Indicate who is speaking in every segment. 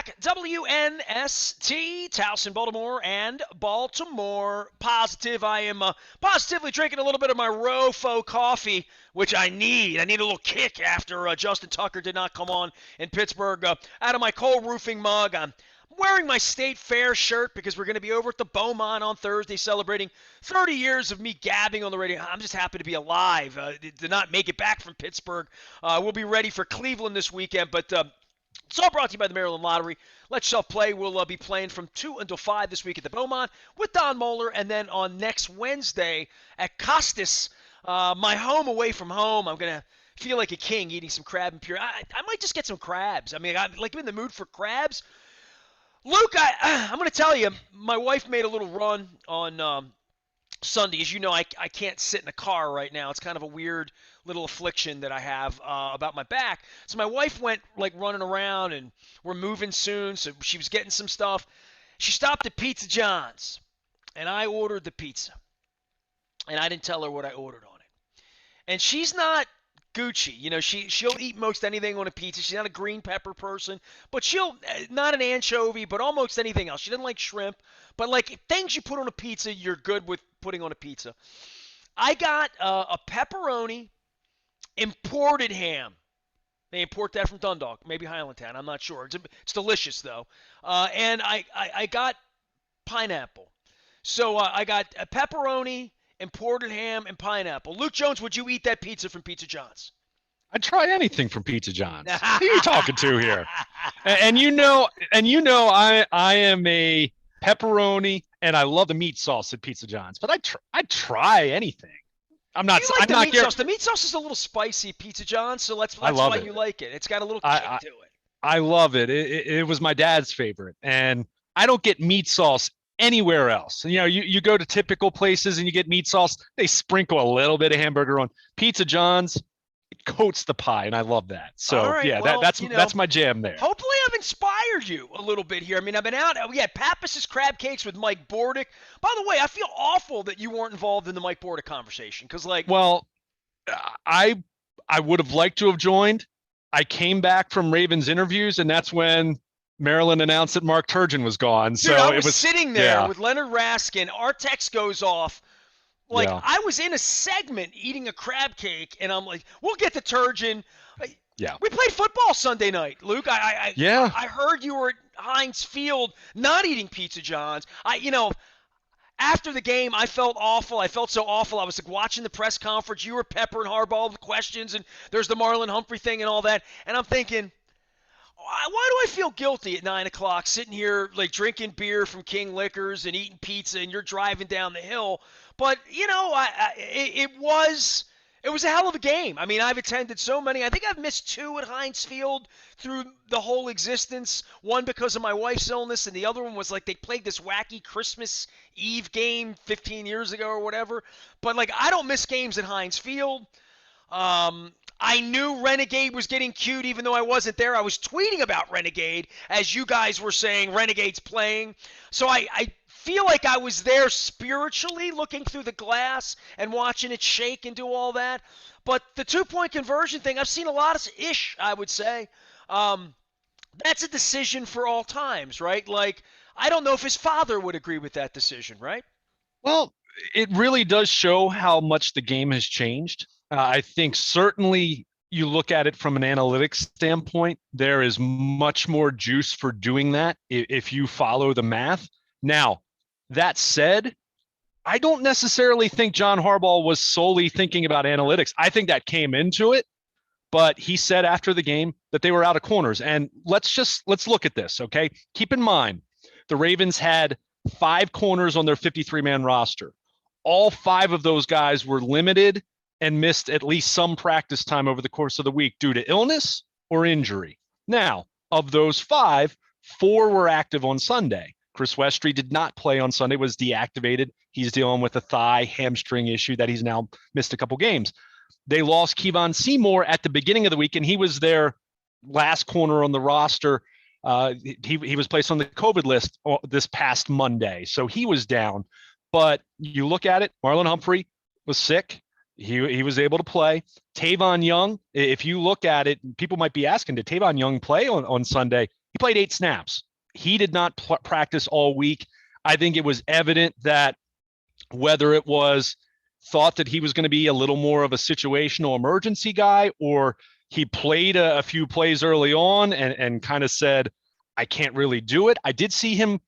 Speaker 1: back. WNST, Towson, Baltimore, and Baltimore. Positive. I am positively drinking a little bit of my Rofo coffee, which I need. I need a little kick after Justin Tucker did not come on in Pittsburgh. Out of my Cole Roofing mug, I'm wearing my State Fair shirt because we're going to be over at the Beaumont on Thursday celebrating 30 years of me gabbing on the radio. I'm just happy to be alive, to not make it back from Pittsburgh. We'll be ready for Cleveland this weekend, but it's all brought to you by the Maryland Lottery. Let yourself play. We'll be playing from 2 until 5 this week at the Beaumont with Don Moeller, and then on next Wednesday at Costas, my home away from home. I'm going to feel like a king eating some crab and pure. I might just get some crabs. I mean, I'm in the mood for crabs. Luke, I'm going to tell you, my wife made a little run on Sunday. As you know, I can't sit in a car right now. It's kind of a weird little affliction that I have about my back. So my wife went like running around, and we're moving soon, so she was getting some stuff. She stopped at Pizza John's, and I ordered the pizza. And I didn't tell her what I ordered on it. And she's not Gucci. You know, she'll eat most anything on a pizza. She's not a green pepper person, but she'll not an anchovy, but almost anything else. She doesn't like shrimp, but like things you put on a pizza, you're good with putting on a pizza. I got a pepperoni imported ham. They import that from Dundalk, maybe Highlandtown. I'm not sure. It's delicious though. And I got pineapple. So I got a pepperoni, imported ham, and pineapple. Luke Jones, would you eat that pizza from Pizza John's?
Speaker 2: I'd try anything from Pizza John's. Who are you talking to here? And you know, I am a pepperoni, and I love the meat sauce at Pizza John's. But I'd try anything. I'm not.
Speaker 1: You like
Speaker 2: I'm
Speaker 1: the
Speaker 2: not
Speaker 1: meat sauce. The meat sauce is a little spicy at Pizza John's, so that's why you like it. It's got a little kick to it.
Speaker 2: I love it. It was my dad's favorite, and I don't get meat sauce anywhere else. You know, you go to typical places and you get meat sauce, they sprinkle a little bit of hamburger on. Pizza John's, it coats the pie, and I love that. So
Speaker 1: right,
Speaker 2: yeah,
Speaker 1: well,
Speaker 2: that's my jam there.
Speaker 1: Hopefully I've inspired you a little bit here. I mean, I've been out. We had Pappas's crab cakes with Mike Bordick. By the way, I feel awful that you weren't involved in the Mike Bordick conversation because, like,
Speaker 2: well, I would have liked to have joined. I came back from Ravens interviews, and that's when Maryland announced that Mark Turgeon was gone.
Speaker 1: Dude,
Speaker 2: so
Speaker 1: I
Speaker 2: was
Speaker 1: sitting there with Leonard Raskin. Our text goes off. Like, I was in a segment eating a crab cake, and I'm like, we'll get to Turgeon.
Speaker 2: Yeah.
Speaker 1: We played football Sunday night, Luke. I heard you were at Heinz Field not eating Pizza John's. After the game, I felt awful. I felt so awful. I was like watching the press conference. You were peppering Harbaugh with questions, and there's the Marlon Humphrey thing and all that. And I'm thinking, why do I feel guilty at 9 o'clock sitting here like drinking beer from King Liquors and eating pizza, and you're driving down the hill? But it was a hell of a game. I mean, I've attended so many. I think I've missed 2 at Heinz Field through the whole existence. One because of my wife's illness, and the other one was like they played this wacky Christmas Eve game 15 years ago or whatever. But like, I don't miss games at Heinz Field. I knew Renegade was getting cute even though I wasn't there. I was tweeting about Renegade as you guys were saying Renegade's playing. So I feel like I was there spiritually looking through the glass and watching it shake and do all that. But the 2-point conversion thing, I've seen a lot of ish, I would say. That's a decision for all times, right? Like, I don't know if his father would agree with that decision, right?
Speaker 2: Well, it really does show how much the game has changed. I think certainly you look at it from an analytics standpoint, there is much more juice for doing that if you follow the math. Now, that said, I don't necessarily think John Harbaugh was solely thinking about analytics. I think that came into it, but he said after the game that they were out of corners. And let's look at this, okay? Keep in mind, the Ravens had 5 corners on their 53-man roster. All 5 of those guys were limited and missed at least some practice time over the course of the week due to illness or injury. Now, of those 5, 4 were active on Sunday. Chris Westry did not play on Sunday, was deactivated. He's dealing with a thigh hamstring issue that he's now missed a couple games. They lost Kevon Seymour at the beginning of the week, and he was their last corner on the roster. He was placed on the COVID list this past Monday, so he was down. But you look at it, Marlon Humphrey was sick. He was able to play. Tavon Young, if you look at it, people might be asking, did Tavon Young play on Sunday? He played 8 snaps. He did not practice all week. I think it was evident that whether it was thought that he was going to be a little more of a situational emergency guy, or he played a few plays early on and kind of said, I can't really do it. I did see him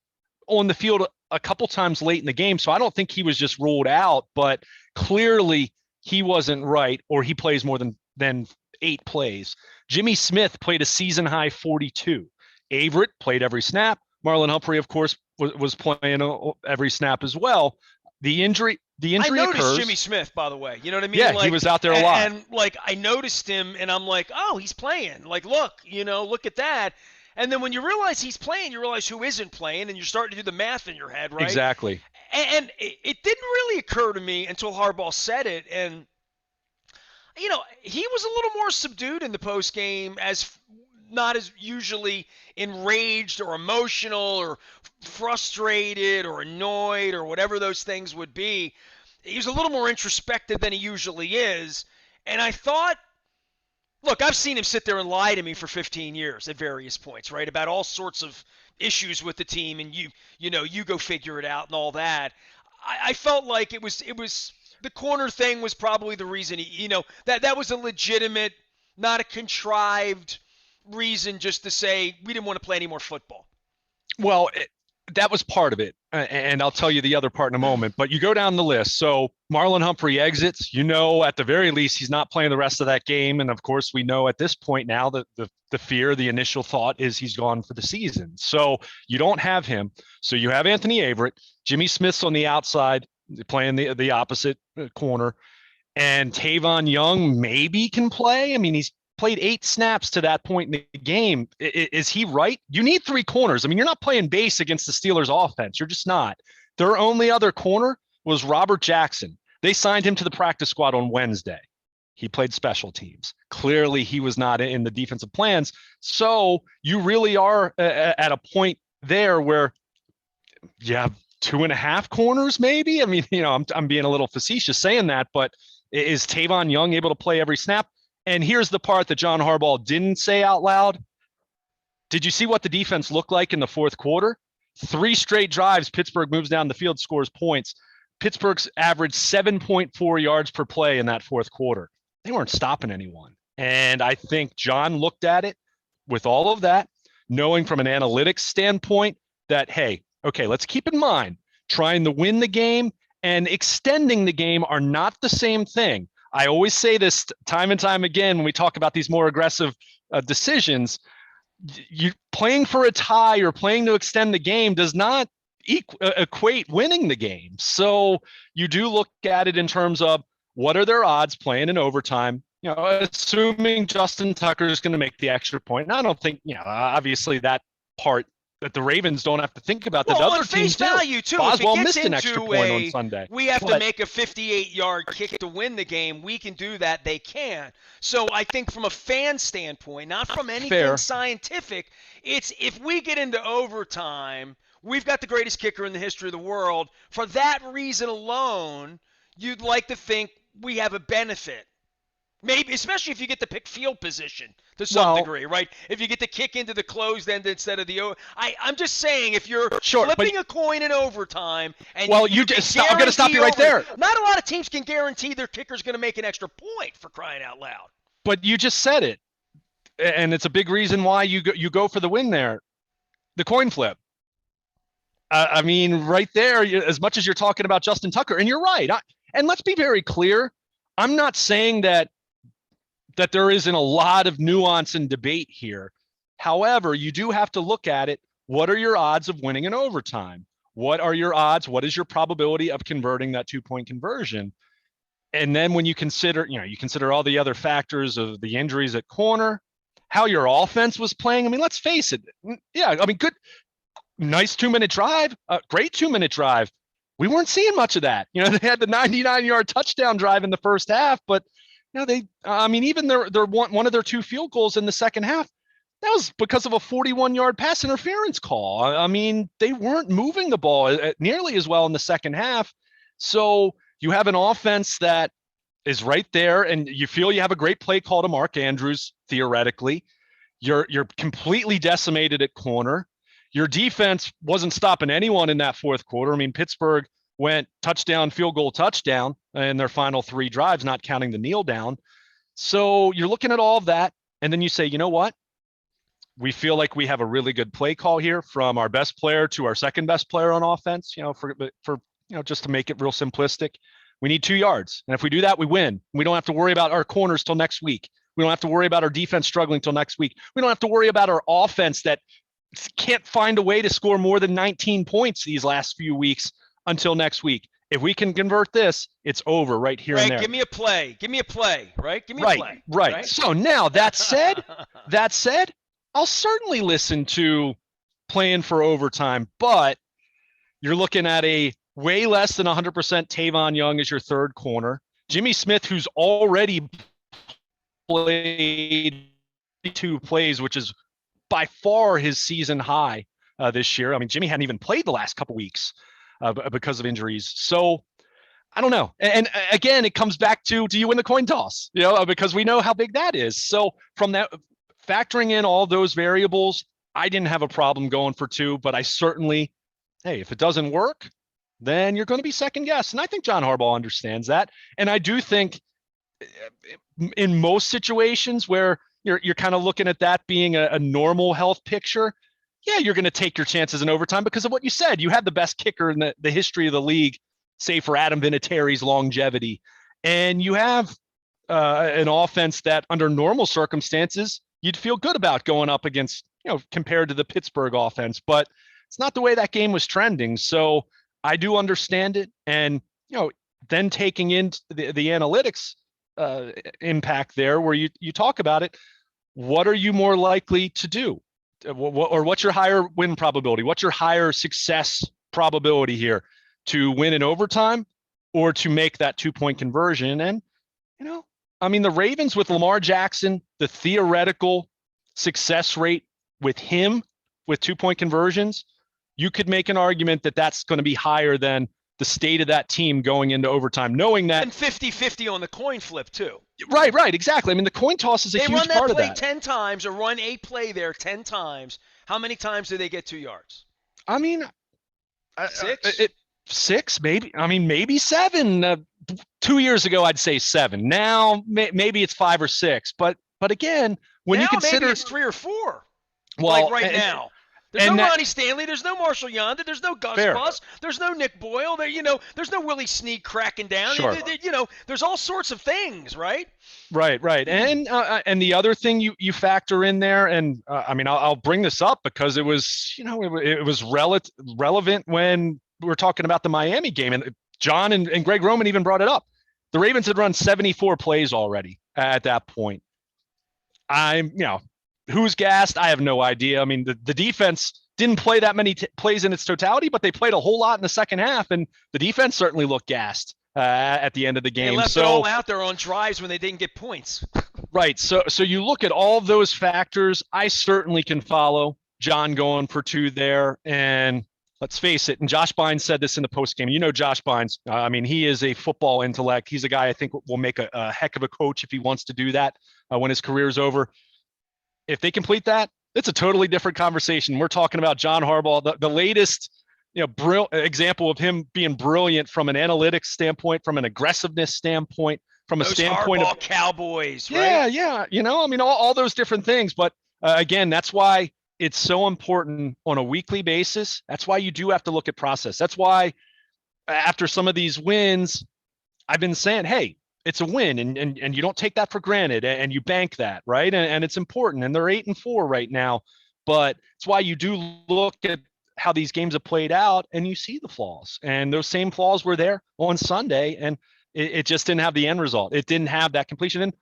Speaker 2: on the field a couple times late in the game, so I don't think he was just ruled out, but clearly he wasn't right, or he plays more than 8 plays. Jimmy Smith played a season high 42. Averett played every snap. Marlon Humphrey, of course, was playing every snap as well. The injury
Speaker 1: I noticed
Speaker 2: occurs.
Speaker 1: Jimmy Smith, by the way. You know what I mean?
Speaker 2: Yeah,
Speaker 1: like,
Speaker 2: he was out there a lot.
Speaker 1: And like, I noticed him, and I'm like, oh, he's playing. Like, look, look at that. And then when you realize he's playing, you realize who isn't playing, and you're starting to do the math in your head, right?
Speaker 2: Exactly.
Speaker 1: And it didn't really occur to me until Harbaugh said it, and he was a little more subdued in the post game, as not as usually enraged or emotional or frustrated or annoyed or whatever those things would be. He was a little more introspective than he usually is. And I thought, look, I've seen him sit there and lie to me for 15 years at various points, right? About all sorts of issues with the team, and you go figure it out and all that. I felt like it was the corner thing was probably the reason that was a legitimate, not a contrived reason just to say we didn't want to play any more football.
Speaker 2: Well, that was part of it, and I'll tell you the other part in a moment. But you go down the list. So Marlon Humphrey exits. At the very least, he's not playing the rest of that game. And of course, we know at this point now that the fear, the initial thought is he's gone for the season. So you don't have him. So you have Anthony Averett. Jimmy Smith's on the outside playing the opposite corner. And Tavon Young maybe can play. I mean, he's played 8 snaps to that point in the game. Is he right? You need 3 corners. I mean, you're not playing base against the Steelers offense. You're just not. Their only other corner was Robert Jackson. They signed him to the practice squad on Wednesday. He played special teams. Clearly, he was not in the defensive plans. So you really are at a point there where you have 2.5 corners, maybe. I mean, I'm being a little facetious saying that, but is Tavon Young able to play every snap? And here's the part that John Harbaugh didn't say out loud. Did you see what the defense looked like in the fourth quarter? 3 straight drives, Pittsburgh moves down the field, scores points. Pittsburgh's averaged 7.4 yards per play in that fourth quarter. They weren't stopping anyone. And I think John looked at it with all of that, knowing from an analytics standpoint that, hey, okay, let's keep in mind, trying to win the game and extending the game are not the same thing. I always say this time and time again when we talk about these more aggressive decisions. You playing for a tie or playing to extend the game does not equate winning the game. So you do look at it in terms of what are their odds playing in overtime, assuming Justin Tucker is going to make the extra point. And I don't think, obviously that part that the Ravens don't have to think about that other teams do.
Speaker 1: Value too.
Speaker 2: Boswell missed an extra point on Sunday.
Speaker 1: We have to make a 58-yard kick to win the game. We can do that. They can. So I think from a fan standpoint, not from anything scientific, it's if we get into overtime, we've got the greatest kicker in the history of the world. For that reason alone, you'd like to think we have a benefit. Maybe, especially if you get to pick field position to some degree, right? If you get to kick into the closed end instead of the I'm just saying, if you're flipping a coin in overtime, and I'm going to stop you right there. Not a lot of teams can guarantee their kicker's going to make an extra point, for crying out loud.
Speaker 2: But you just said it, and it's a big reason why you go for the win there. The coin flip. I mean, right there, as much as you're talking about Justin Tucker, and you're right. And let's be very clear. I'm not saying that there isn't a lot of nuance and debate here. However, you do have to look at it. What are your odds of winning in overtime? What are your odds? What is your probability of converting that 2-point conversion? And then when you consider all the other factors of the injuries at corner, how your offense was playing. I mean, let's face it. Yeah, I mean, good, nice 2-minute drive, great 2-minute drive. We weren't seeing much of that. They had the 99-yard touchdown drive in the first half, but even their one of their 2 field goals in the second half, that was because of a 41-yard pass interference call. I mean, they weren't moving the ball nearly as well in the second half. So you have an offense that is right there, and you feel you have a great play call to Mark Andrews, theoretically. You're completely decimated at corner. Your defense wasn't stopping anyone in that fourth quarter. I mean, Pittsburgh went touchdown, field goal, touchdown in their final 3 drives, not counting the kneel down. So you're looking at all of that, and then you say, you know what? We feel like we have a really good play call here from our best player to our second best player on offense, for just to make it real simplistic. We need 2 yards. And if we do that, we win. We don't have to worry about our corners till next week. We don't have to worry about our defense struggling till next week. We don't have to worry about our offense that can't find a way to score more than 19 points these last few weeks until next week. If we can convert this, it's over right here and there.
Speaker 1: Give me a play. Give me a play, right? Give me
Speaker 2: a
Speaker 1: play.
Speaker 2: Right. So now that said, I'll certainly listen to playing for overtime, but you're looking at a way less than 100% Tavon Young as your third corner. Jimmy Smith, who's already played 2 plays, which is by far his season high this year. I mean, Jimmy hadn't even played the last couple weeks because of injuries. So I don't know. And again, it comes back to, do you win the coin toss? Because we know how big that is. So from that, factoring in all those variables, I didn't have a problem going for 2, but I certainly, hey, if it doesn't work, then you're going to be second guessed. And I think John Harbaugh understands that. And I do think in most situations where you're kind of looking at that being a normal health picture, yeah, you're going to take your chances in overtime because of what you said. You had the best kicker in the history of the league, save for Adam Vinatieri's longevity. And you have an offense that under normal circumstances, you'd feel good about going up against, compared to the Pittsburgh offense. But it's not the way that game was trending. So I do understand it. And, then taking in the analytics impact there where you talk about it, what are you more likely to do? Or what's your higher win probability? What's your higher success probability here? To win in overtime or to make that 2-point conversion? And, the Ravens with Lamar Jackson, the theoretical success rate with him with 2-point conversions, you could make an argument that that's going to be higher than the state of that team going into overtime, knowing that.
Speaker 1: And 50-50 on the coin flip too.
Speaker 2: Right, exactly. I mean, the coin toss is a huge part of that.
Speaker 1: They run that play 10 times or run a play there 10 times. How many times do they get 2 yards? 6?
Speaker 2: 6, maybe. Maybe 7. 2 years ago, I'd say 7. Now, maybe it's 5 or 6. But again, when you consider,
Speaker 1: maybe it's 3 or 4.
Speaker 2: Well,
Speaker 1: now. There's no Ronnie Stanley. There's no Marshall Yonder. There's no Gus Bus. There's no Nick Boyle. There's no Willie Snead cracking down.
Speaker 2: Sure.
Speaker 1: There's all sorts of things, right?
Speaker 2: Right. And the other thing you factor in there, and I'll bring this up because it was, it was relevant when we were talking about the Miami game, and John and Greg Roman even brought it up. The Ravens had run 74 plays already at that point. Who's gassed? I have no idea. The defense didn't play that many plays in its totality, but they played a whole lot in the second half, and the defense certainly looked gassed at the end of the game.
Speaker 1: They left it all out there on drives when they didn't get points.
Speaker 2: Right. So you look at all of those factors. I certainly can follow John going for 2 there. And let's face it, and Josh Bynes said this in the postgame. Josh Bynes, he is a football intellect. He's a guy I think will make a heck of a coach if he wants to do that when his career is over. If they complete that, it's a totally different conversation. We're talking about John Harbaugh, the latest, example of him being brilliant from an analytics standpoint, from an aggressiveness standpoint, from a standpoint
Speaker 1: Harbaugh of Cowboys, right?
Speaker 2: Yeah. All those different things. But again, that's why it's so important on a weekly basis. That's why you do have to look at process. That's why after some of these wins, I've been saying, hey, it's a win, and you don't take that for granted, and you bank that, right? And it's important. And they're 8-4 right now, but it's why you do look at how these games have played out, and you see the flaws. And those same flaws were there on Sunday, and it just didn't have the end result. It didn't have that completion. And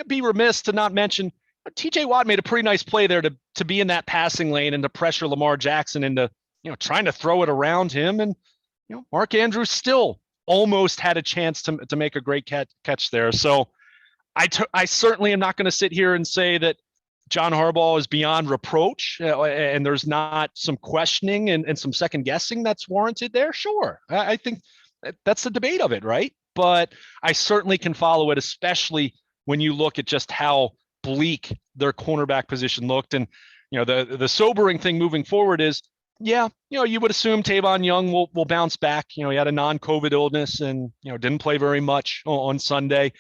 Speaker 2: be remiss to not mention T.J. Watt made a pretty nice play there to be in that passing lane and to pressure Lamar Jackson into trying to throw it around him, and Mark Andrews still almost had a chance to make a great catch there. So I certainly am not going to sit here and say that John Harbaugh is beyond reproach and there's not some questioning and some second guessing that's warranted there. Sure. I think that's the debate of it, right? But I certainly can follow it, especially when you look at just how bleak their cornerback position looked. And, the sobering thing moving forward is, yeah, you would assume Tavon Young will bounce back. He had a non-COVID illness and, didn't play very much on Sunday.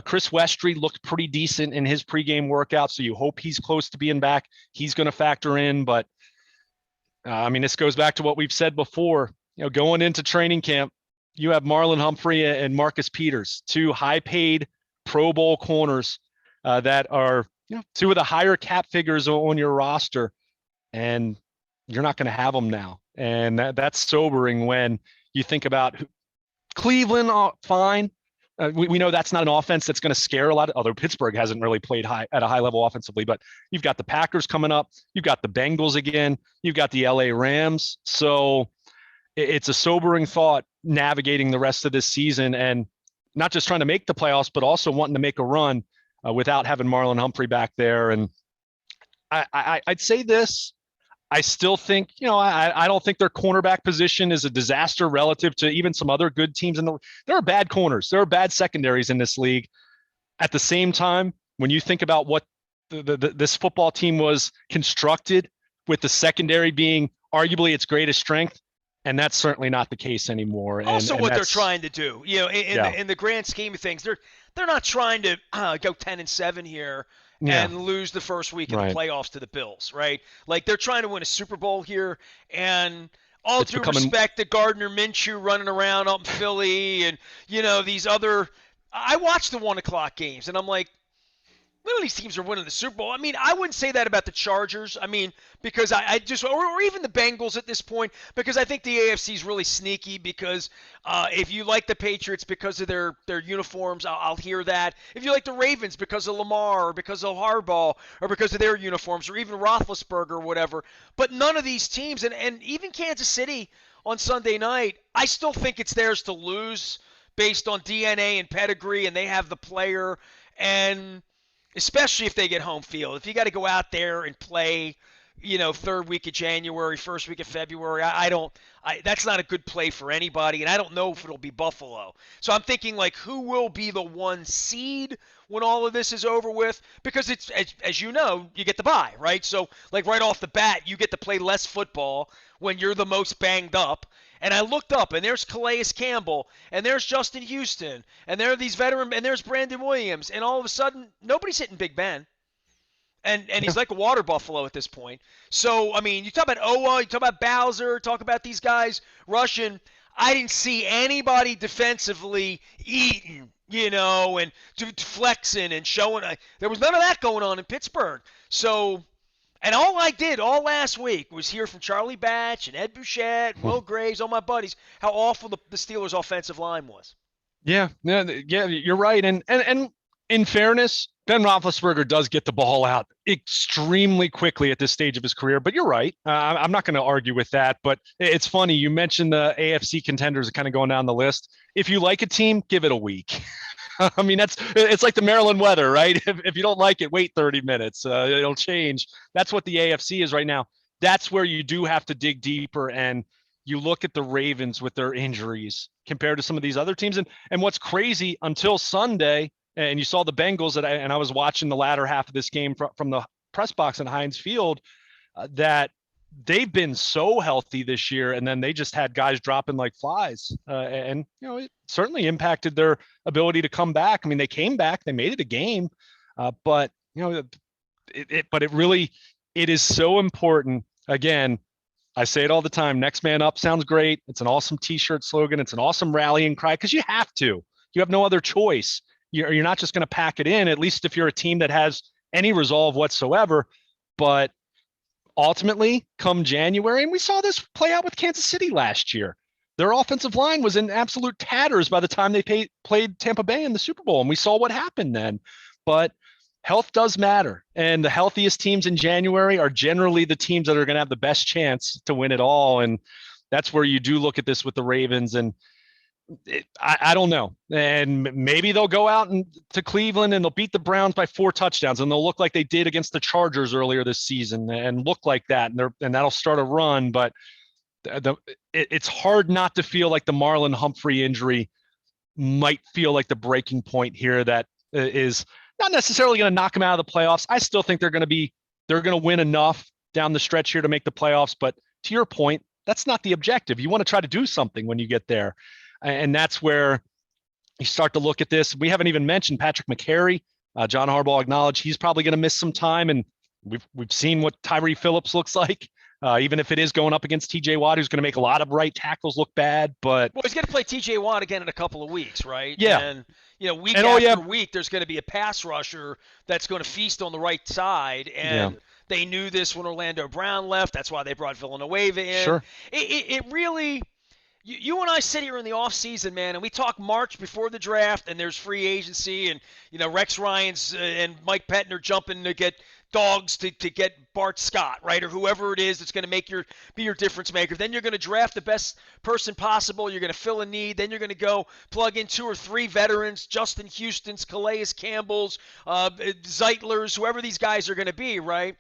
Speaker 2: Chris Westry looked pretty decent in his pregame workout, so you hope he's close to being back. He's going to factor in, but this goes back to what we've said before. Going into training camp, you have Marlon Humphrey and Marcus Peters, two high-paid Pro Bowl corners that are two of the higher cap figures on your roster, and you're not going to have them now. And that's sobering when you think about Cleveland. Fine. We know that's not an offense that's going to scare a lot, although Pittsburgh hasn't really played at a high level offensively, but you've got the Packers coming up. You've got the Bengals again. You've got the LA Rams. So it's a sobering thought navigating the rest of this season and not just trying to make the playoffs, but also wanting to make a run without having Marlon Humphrey back there. And I'd say this. I still think, I don't think their cornerback position is a disaster relative to even some other good teams. There are bad corners. There are bad secondaries in this league. At the same time, when you think about what this football team was constructed with the secondary being arguably its greatest strength, and that's certainly not the case anymore.
Speaker 1: Also, what they're trying to do, in the grand scheme of things, they're not trying to go 10-7 here.
Speaker 2: Yeah.
Speaker 1: And lose the first week of the playoffs to the Bills, right? Like they're trying to win a Super Bowl here, and all due respect to Gardner Minshew running around up in Philly, and these other. I watch the 1:00 games, and I'm like, none of these teams are winning the Super Bowl. I wouldn't say that about the Chargers. Because I just, or even the Bengals at this point, because I think the AFC is really sneaky. Because if you like the Patriots because of their uniforms, I'll hear that. If you like the Ravens because of Lamar or because of Harbaugh or because of their uniforms or even Roethlisberger or whatever, but none of these teams, and even Kansas City on Sunday night, I still think it's theirs to lose based on DNA and pedigree, and they have the player, and especially if they get home field. If you got to go out there and play, third week of January, first week of February, that's not a good play for anybody, and I don't know if it'll be Buffalo. So I'm thinking, like, who will be the 1 seed when all of this is over with? Because it's, as you know, you get the bye, right? So, like, right off the bat, you get to play less football when you're the most banged up. And I looked up, and there's Calais Campbell, and there's Justin Houston, and there are these veteran, and there's Brandon Williams, and all of a sudden, nobody's hitting Big Ben. And he's like a water buffalo at this point. So, you talk about Owa, you talk about Bowser, talk about these guys rushing. I didn't see anybody defensively eating, and flexing and showing. There was none of that going on in Pittsburgh. So, and all I did all last week was hear from Charlie Batch and Ed Bouchette, Will Graves, all my buddies, how awful the Steelers' offensive line was.
Speaker 2: Yeah, you're right. And in fairness, Ben Roethlisberger does get the ball out extremely quickly at this stage of his career. But you're right. I'm not going to argue with that. But it's funny. You mentioned the AFC contenders kind of going down the list. If you like a team, give it a week. It's like the Maryland weather, right? If you don't like it, wait 30 minutes. It'll change. That's what the AFC is right now. That's where you do have to dig deeper. And you look at the Ravens with their injuries compared to some of these other teams. And what's crazy, until Sunday, and you saw the Bengals, and I was watching the latter half of this game from the press box in Heinz Field, that they've been so healthy this year, and then they just had guys dropping like flies, and it certainly impacted their ability to come back. They came back, they made it a game, but it is so important. Again, I say it all the time. Next man up sounds great. It's an awesome T-shirt slogan. It's an awesome rallying cry because you have to. You have no other choice. You're not just going to pack it in, at least if you're a team that has any resolve whatsoever. But ultimately, come January, and we saw this play out with Kansas City last year, their offensive line was in absolute tatters by the time they played Tampa Bay in the Super Bowl, and we saw what happened then. But health does matter, and the healthiest teams in January are generally the teams that are going to have the best chance to win it all, and that's where you do look at this with the Ravens. And I don't know. And maybe they'll go out to Cleveland and they'll beat the Browns by 4 touchdowns, and they'll look like they did against the Chargers earlier this season and look like that. And that'll start a run. But it's hard not to feel like the Marlon Humphrey injury might feel like the breaking point here that is Not necessarily going to knock them out of the playoffs. I still think they're going to win enough down the stretch here to make the playoffs. But to your point, that's not the objective. You want to try to do something when you get there. And that's where you start to look at this. We haven't even mentioned Patrick McCary. John Harbaugh acknowledged he's probably going to miss some time. And we've seen what Tyree Phillips looks like. Even if it is going up against TJ Watt, who's going to make a lot of right tackles look bad. But
Speaker 1: well, he's going to play TJ Watt again in a couple of weeks, right?
Speaker 2: Yeah.
Speaker 1: And week after week, there's going to be a pass rusher that's going to feast on the right side. And they knew this when Orlando Brown left. That's why they brought Villanueva in.
Speaker 2: Sure.
Speaker 1: It really. You and I sit here in the offseason, man, and we talk March before the draft, and there's free agency, and Rex Ryan's and Mike Pettner jumping to get dogs to get Bart Scott, right, or whoever it is that's going to be your difference maker. Then you're going to draft the best person possible. You're going to fill a need. Then you're going to go plug in 2 or 3 veterans, Justin Houston's, Calais Campbell's, Zeitler's, whoever these guys are going to be, right?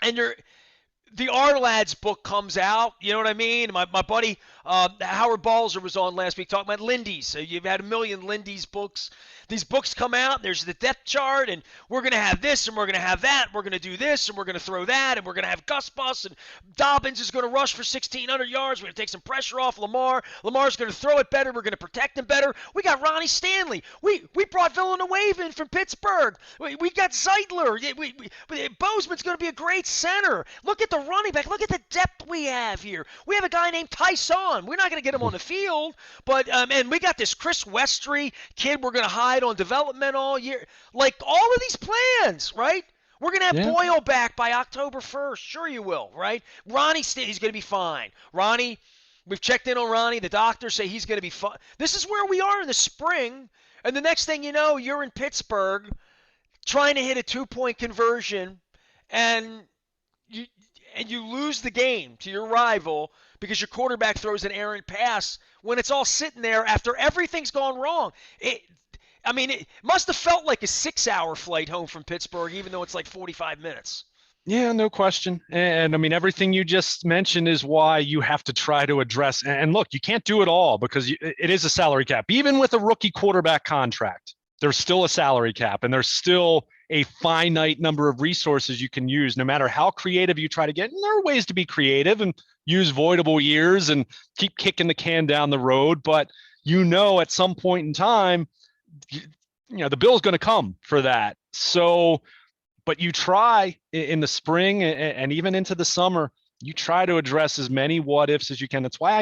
Speaker 1: And the R Lads book comes out, you know what I mean? My buddy Howard Balzer was on last week talking about Lindy's. So you've had a million Lindy's books. These books come out, and there's the depth chart, and we're going to have this, and we're going to have that, we're going to do this, and we're going to throw that, and we're going to have Gus Bus, and Dobbins is going to rush for 1,600 yards. We're going to take some pressure off Lamar. Lamar's going to throw it better. We're going to protect him better. We got Ronnie Stanley. We brought Villanueva in from Pittsburgh. We got Zeitler. Bozeman's going to be a great center. Look at the running back. Look at the depth we have here. We have a guy named Tyson. We're not going to get him on the field, but and we got this Chris Westry kid we're going to hide on development all year. Like, all of these plans, right? We're going to have Boyle back by October 1st. Sure you will, right? He's going to be fine. Ronnie, we've checked in on Ronnie. The doctors say he's going to be fine. This is where we are in the spring, and the next thing you know, you're in Pittsburgh trying to hit a 2-point conversion, and you lose the game to your rival because your quarterback throws an errant pass when it's all sitting there after everything's gone wrong. It must have felt like a 6-hour flight home from Pittsburgh, even though it's like 45 minutes.
Speaker 2: Yeah, no question. And everything you just mentioned is why you have to try to address. And look, you can't do it all because it is a salary cap. Even with a rookie quarterback contract, there's still a salary cap, and there's still a finite number of resources you can use, no matter how creative you try to get. And there are ways to be creative and use voidable years and keep kicking the can down the road. But at some point in time, the bill's going to come for that. So, but you try in the spring and even into the summer, you try to address as many what ifs as you can. That's why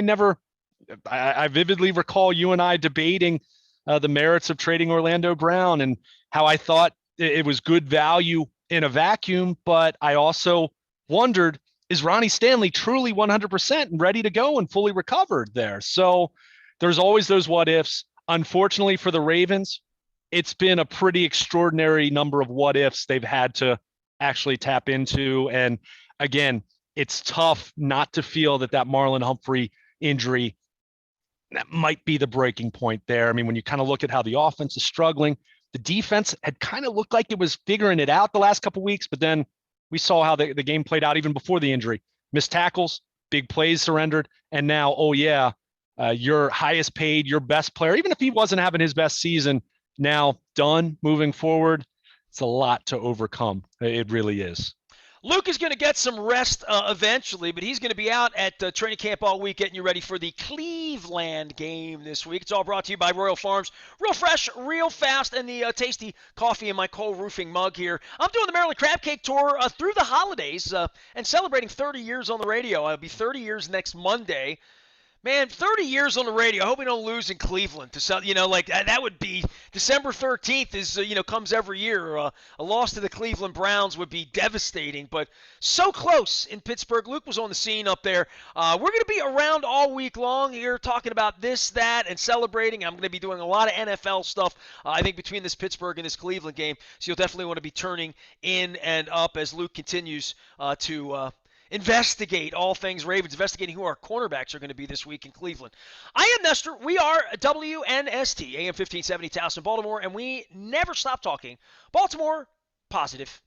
Speaker 2: I vividly recall you and I debating the merits of trading Orlando Brown and how I thought it was good value in a vacuum. But I also wondered, is Ronnie Stanley truly 100% and ready to go and fully recovered there? So there's always those what ifs. Unfortunately for the Ravens, it's been a pretty extraordinary number of what ifs they've had to actually tap into. And again, it's tough not to feel that Marlon Humphrey injury, that might be the breaking point there. I mean, when you kind of look at how the offense is struggling, the defense had kind of looked like it was figuring it out the last couple of weeks, but then we saw how the game played out even before the injury. Missed tackles, big plays surrendered, and now, your highest paid, your best player, even if he wasn't having his best season, now done moving forward. It's a lot to overcome. It really is.
Speaker 1: Luke is going to get some rest eventually, but he's going to be out at training camp all week getting you ready for the Cleveland game this week. It's all brought to you by Royal Farms. Real fresh, real fast, and the tasty coffee in my Cole Roofing mug here. I'm doing the Maryland Crab Cake Tour through the holidays and celebrating 30 years on the radio. I'll be 30 years next Monday. Man, 30 years on the radio. I hope we don't lose in Cleveland. That would be December 13th is, comes every year. A loss to the Cleveland Browns would be devastating, but so close in Pittsburgh. Luke was on the scene up there. We're going to be around all week long here talking about this, that, and celebrating. I'm going to be doing a lot of NFL stuff, I think, between this Pittsburgh and this Cleveland game. So you'll definitely want to be turning in and up as Luke continues to investigate all things Ravens, investigating who our cornerbacks are going to be this week in Cleveland. I am Nestor. We are WNST, AM 1570, Towson, Baltimore, and we never stop talking Baltimore positive.